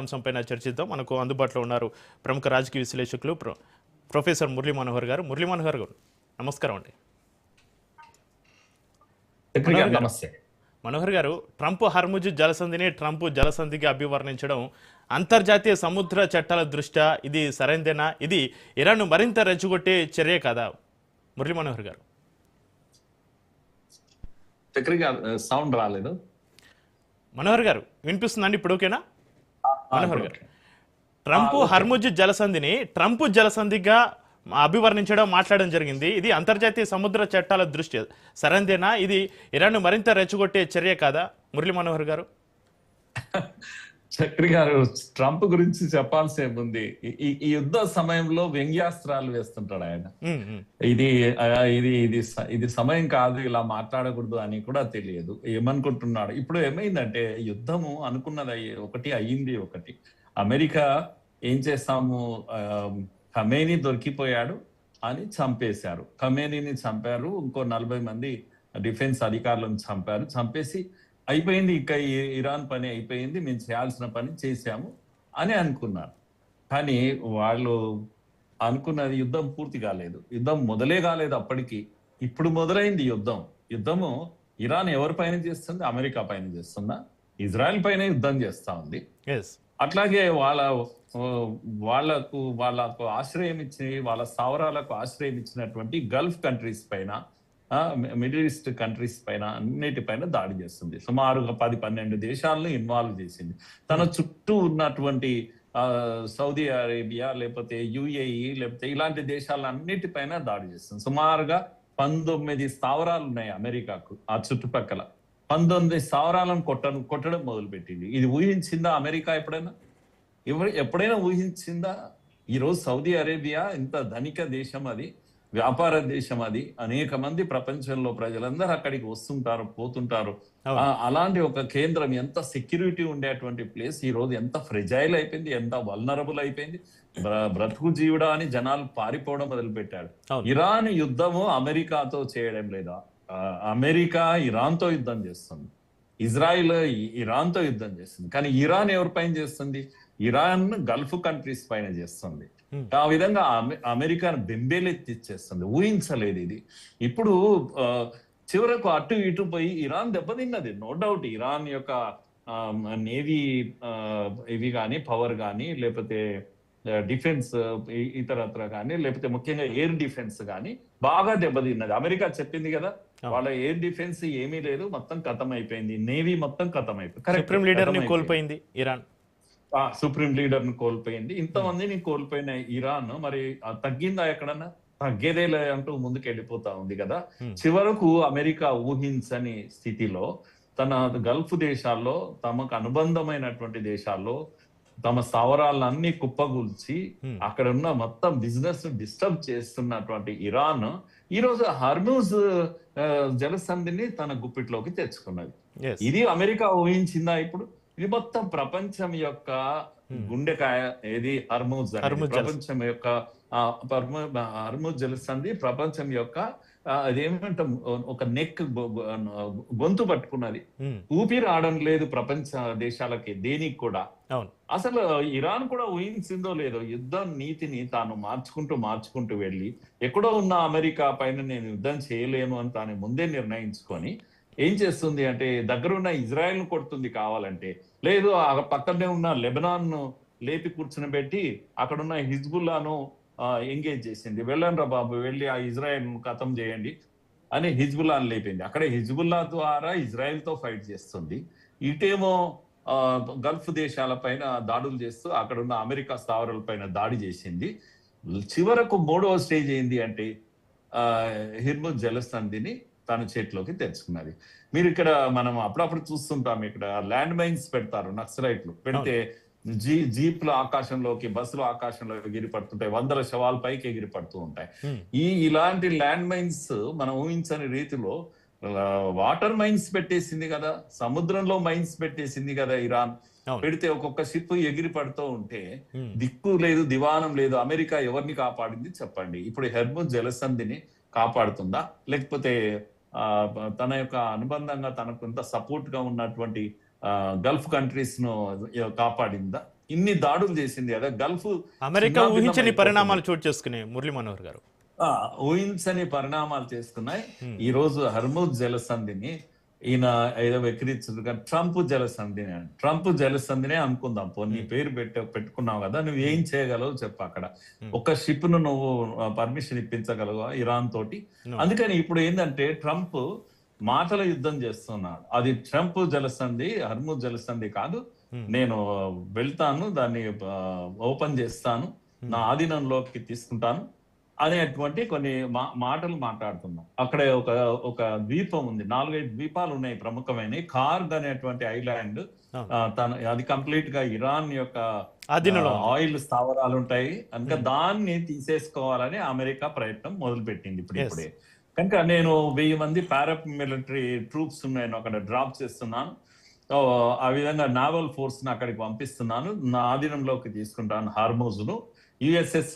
అంశంపైన చర్చిద్దాం. మనకు అందుబాటులో ఉన్నారు ప్రముఖ రాజకీయ విశ్లేషకులు ప్రొఫెసర్ మురళీ మనోహర్ గారు. మురళీ మనోహర్ గారు నమస్కారం అండి. నమస్తే మనోహర్ గారు, ట్రంప్ హర్ముజ్ జలసంధిని ట్రంప్ జలసంధిగా అభివర్ణించడం అంతర్జాతీయ సముద్ర చట్టాల దృష్ట్యా ఇది సరైనదేనా? ఇది ఇరాన్ను మరింత రెచ్చగొట్టే చర్య కదా? మురళీ మనోహర్ గారు. సౌండ్ రాలేదు. మనోహర్ గారు వినిపిస్తుందండి ఇప్పుడు? ఓకేనా? మనోహర్ గారు, ట్రంప్ హర్ముజ్ జలసంధిని ట్రంప్ జలసంధిగా అభివర్ణించడం మాట్లాడడం జరిగింది. ఇది అంతర్జాతీయ సముద్ర చట్టాల దృష్ట్యా సరైనదేనా? ఇది ఇరాన్ను మరింత రెచ్చగొట్టే చర్య కాదా? మురళీ మనోహర్ గారు. చక్రి గారు, ట్రంప్ గురించి చెప్పాల్సి ఏముంది? ఈ యుద్ధ సమయంలో వ్యంగ్యాస్త్రాలు వేస్తుంటాడు ఆయన. ఇది ఇది ఇది ఇది సమయం కాదు, ఇలా మాట్లాడకూడదు అని కూడా తెలియదు. ఏమనుకుంటున్నాడు? ఇప్పుడు ఏమైందంటే యుద్ధము అనుకున్నది ఒకటి అయ్యింది. ఒకటి అమెరికా ఏం చేస్తాము, ఖమేనీ దొరికిపోయాడు అని చంపేశారు. ఖమేనీని చంపారు, ఇంకో 40 మంది డిఫెన్స్ అధికారులను చంపేసి అయిపోయింది, ఇక ఇరాన్ పని అయిపోయింది, మేము చేయాల్సిన పని చేశాము అని అనుకున్నారు. కానీ వాళ్ళు అనుకున్నది యుద్ధం పూర్తి కాలేదు, యుద్ధం మొదలే కాలేదు అప్పటికి. ఇప్పుడు మొదలైంది యుద్ధము. ఇరాన్ ఎవరి పైన చేస్తుంది? అమెరికా పైన చేస్తుందా? ఇజ్రాయెల్ పైన యుద్ధం చేస్తా ఉంది. అట్లాగే వాళ్ళకు ఆశ్రయం ఇచ్చి, వాళ్ళ స్థావరాలకు ఆశ్రయం ఇచ్చినటువంటి గల్ఫ్ కంట్రీస్ పైన, మిడిల్ ఈస్ట్ కంట్రీస్ పైన, అన్నిటిపైన దాడి చేస్తుంది. సుమారుగా 10-12 దేశాలను ఇన్వాల్వ్ చేసింది. తన చుట్టూ ఉన్నటువంటి సౌదీ అరేబియా, లేకపోతే యుఏఈ, లేకపోతే ఇలాంటి దేశాలన్నిటిపైన దాడి చేస్తుంది. సుమారుగా 19 స్థావరాలు ఉన్నాయి అమెరికాకు ఆ చుట్టుపక్కల. 19 స్థావరాలను కొట్టడం మొదలుపెట్టింది. ఇది ఊహించిందా అమెరికా? ఎప్పుడైనా ఊహించిందా? ఈరోజు సౌదీ అరేబియా ఇంత ధనిక దేశం, అది వ్యాపార దేశం, అది అనేక మంది ప్రపంచంలో ప్రజలందరూ అక్కడికి వస్తుంటారు, పోతుంటారు. అలాంటి ఒక కేంద్రం, ఎంత సెక్యూరిటీ ఉండేటువంటి ప్లేస్ ఈ రోజు ఎంత ఫ్రెజైల్ అయిపోయింది, ఎంత వల్నరబుల్ అయిపోయింది. బ్రతుకు జీవుడా అని జనాలు పారిపోవడం మొదలుపెట్టాడు. ఇరాన్ యుద్ధము అమెరికాతో చేయడం లేదా, అమెరికా ఇరాన్ తో యుద్ధం చేస్తుంది, ఇజ్రాయిల్ ఇరాన్ తో యుద్ధం చేస్తుంది. కానీ ఇరాన్ ఎవరి పైన చేస్తుంది? ఇరాన్ గల్ఫ్ కంట్రీస్ పైన చేస్తుంది. ఆ విధంగా అమెరికాను బెంబేలెత్తిచ్చేస్తుంది. ఊహించలేదు ఇది. ఇప్పుడు చివరకు అటు ఇటు పోయి ఇరాన్ దెబ్బతిన్నది, నో డౌట్. ఇరాన్ యొక్క నేవీ ఇవి కానీ, పవర్ కానీ, లేకపోతే డిఫెన్స్ ఇతరత్ర కానీ, లేకపోతే ముఖ్యంగా ఎయిర్ డిఫెన్స్ కానీ బాగా దెబ్బతిన్నది. అమెరికా చెప్పింది కదా, వాళ్ళ ఎయిర్ డిఫెన్స్ ఏమీ లేదు, మొత్తం ఖతం అయిపోయింది, నేవీ మొత్తం ఖతం అయిపోయింది. సుప్రీం లీడర్ ని కోల్పోయింది ఇరాన్. సుప్రీం లీడర్ ను కోల్పోయింది. ఇంతమందిని కోల్పోయిన ఇరాన్ మరి తగ్గిందా? ఎక్కడన్నా తగ్గేదేలే అంటూ ముందుకు వెళ్ళిపోతా ఉంది కదా. చివరకు అమెరికా ఊహించని స్థితిలో తన గల్ఫ్ దేశాల్లో, తమకు అనుబంధమైనటువంటి దేశాల్లో తమ స్థావరాలన్నీ కుప్పగూల్చి అక్కడ ఉన్న మొత్తం బిజినెస్ డిస్టర్బ్ చేస్తున్నటువంటి ఇరాన్ ఈ రోజు హర్ముజ్ జలసంధిని తన గుప్పిట్లోకి తెచ్చుకున్నది. ఇది అమెరికా ఊహించిందా? ఇప్పుడు ఇది మొత్తం ప్రపంచం యొక్క గుండెకాయ. ఏది? హర్ముజ్. ప్రపంచం యొక్క హర్ముజ్ జలసంధి ప్రపంచం యొక్క అదేమంటాం, ఒక నెక్, గొంతు పట్టుకున్నది. ఊపిరి ఆడడం లేదు ప్రపంచ దేశాలకి, దేనికి కూడా. అసలు ఇరాన్ కూడా ఊహించిందో లేదో యుద్ధ నీతిని తాను మార్చుకుంటూ వెళ్ళి, ఎక్కడో ఉన్న అమెరికా పైన నేను యుద్ధం చేయలేను అని తాను ముందే నిర్ణయించుకొని ఏం చేస్తుంది అంటే, దగ్గరున్న ఇజ్రాయెల్ ను కొడుతుంది కావాలంటే. లేదు, ఆ పక్కనే ఉన్న లెబనాన్ ను లేపి కూర్చుని పెట్టి అక్కడున్న హిజ్బుల్లాను ఎంగేజ్ చేసింది. వెళ్ళండి రా బాబు, వెళ్ళి ఆ ఇజ్రాయెల్ ను ఖతం చేయండి అని హిజ్బుల్లాను లేపింది. అక్కడే హిజ్బుల్లా ద్వారా ఇజ్రాయెల్ తో ఫైట్ చేస్తుంది. ఇటేమో గల్ఫ్ దేశాల పైన దాడులు చేస్తూ అక్కడ ఉన్న అమెరికా స్థావరాల పైన దాడి చేసింది. చివరకు 3వ స్టేజ్ ఏంది అంటే, హర్ముజ్ జలసంధిని తన చేతిలోకి తెచ్చుకున్నది. మీరు ఇక్కడ మనం అప్పుడప్పుడు చూస్తుంటాం, ఇక్కడ ల్యాండ్ మైన్స్ పెడతారు నక్సలైట్లు. పెడితే జీప్లు ఆకాశంలోకి, బస్సులు ఆకాశంలోకి ఎగిరిపడుతుంటాయి, 100 శవాల పైకి ఎగిరిపడుతూ ఉంటాయి. ఇలాంటి ల్యాండ్ మైన్స్ మనం ఊహించని రీతిలో వాటర్ మైన్స్ పెట్టేసింది కదా, సముద్రంలో మైన్స్ పెట్టేసింది కదా ఇరాన్. పెడితే ఒక్కొక్క షిప్ ఎగిరి పడుతూ ఉంటే దిక్కు లేదు, దివానం లేదు. అమెరికా ఎవరిని కాపాడింది చెప్పండి? ఇప్పుడు హర్ముజ్ జలసంధిని కాపాడుతుందా, లేకపోతే తన యొక్క అనుబంధంగా తనకు ఎంత సపోర్ట్ గా ఉన్నటువంటి గల్ఫ్ కంట్రీస్ ను కాపాడిందా? ఇన్ని దాడులు చేసింది కదా గల్ఫ్ అమెరికా ఊహించని చిన్నాభిన్నమైపోతుంది. పరిణామాలు చోటు చేసుకున్నాయి మురళీ మనోహర్ గారు. ఆ, ఊహించని పరిణామాలు చేసుకున్నాయి. ఈ రోజు హర్ముజ్ జలసంధిని ఈయన ఏదో వెక్కిరించారు కానీ ట్రంప్ జలసంధిని ట్రంప్ జలసంధినే అనుకుందాం. నీ పేరు పెట్టుకున్నావు కదా, నువ్వు ఏం చేయగలవు చెప్పు. అక్కడ ఒక షిప్ ను నువ్వు పర్మిషన్ ఇప్పించగలవు ఇరాన్ తోటి. అందుకని ఇప్పుడు ఏంటంటే ట్రంప్ మాటల యుద్ధం చేస్తున్నాడు. అది ట్రంప్ జలసంధి హర్ముజ్ జలసంధి కాదు, నేను వెళ్తాను, దాన్ని ఓపెన్ చేస్తాను, నా ఆధీనంలోకి తీసుకుంటాను అనేటువంటి కొన్ని మాటలు మాట్లాడుతున్నాం. అక్కడ ఒక ద్వీపం ఉంది, 4-5 ద్వీపాలు ఉన్నాయి ప్రముఖమైన. కార్గ్ అనేటువంటి ఐలాండ్ అది కంప్లీట్ గా ఇరాన్ యొక్క ఆయిల్ స్థావరాలు ఉంటాయి కనుక దాన్ని తీసేసుకోవాలని అమెరికా ప్రయత్నం మొదలుపెట్టింది ఇప్పుడే. కనుక నేను 1000 మంది పారామిలిటరీ ట్రూప్స్ నేను అక్కడ డ్రాప్ చేస్తున్నాను. ఆ విధంగా నావల్ ఫోర్స్ ని అక్కడికి పంపిస్తున్నాను, నా ఆధీనంలోకి తీసుకుంటాను హార్మోజ్ ను. యుఎస్ఎస్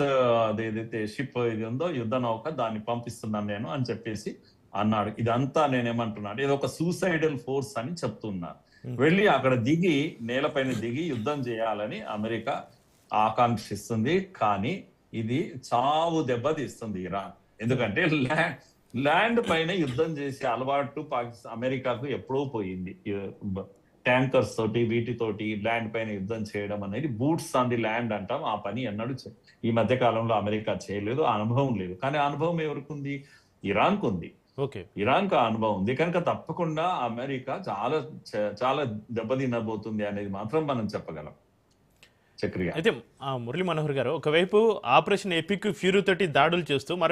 ఏదైతే షిప్ ఇది ఉందో యుద్ధ నౌక దాన్ని పంపిస్తున్నాను నేను అని చెప్పేసి అన్నాడు. ఇదంతా నేనేమంటున్నాను, ఇది ఒక సూసైడల్ ఫోర్స్ అని చెప్తున్నా. వెళ్ళి అక్కడ దిగి నేలపైన దిగి యుద్ధం చేయాలని అమెరికా ఆకాంక్షిస్తుంది. కానీ ఇది చావు దెబ్బతీస్తుంది ఇరాన్. ఎందుకంటే ల్యాండ్ పైన యుద్ధం చేసే అలవాటు అమెరికాకు ఎప్పుడో పోయింది. ట్యాంకర్స్ తోటి వీటితోటి ల్యాండ్ పైన యుద్ధం చేయడం అనేది బూట్స్ ఆన్ ది ల్యాండ్ అంటాం. ఆ పని ఎన్నడూ ఈ మధ్య కాలంలో అమెరికా చేయలేదు, ఆ అనుభవం లేదు. కానీ ఆ అనుభవం ఎవరికి ఉంది? ఇరాన్ కు ఉంది. ఇరాన్ కు అనుభవం ఉంది కనుక తప్పకుండా అమెరికా చాలా చాలా దెబ్బతినబోతుంది అనేది మాత్రం మనం చెప్పగలం. చక్రియ అయితే మురళీ మనోహర్ గారు, ఒకవైపు ఆపరేషన్ ఎపిక్ ఫ్యూరీ తోటి దాడులు చేస్తూ మరో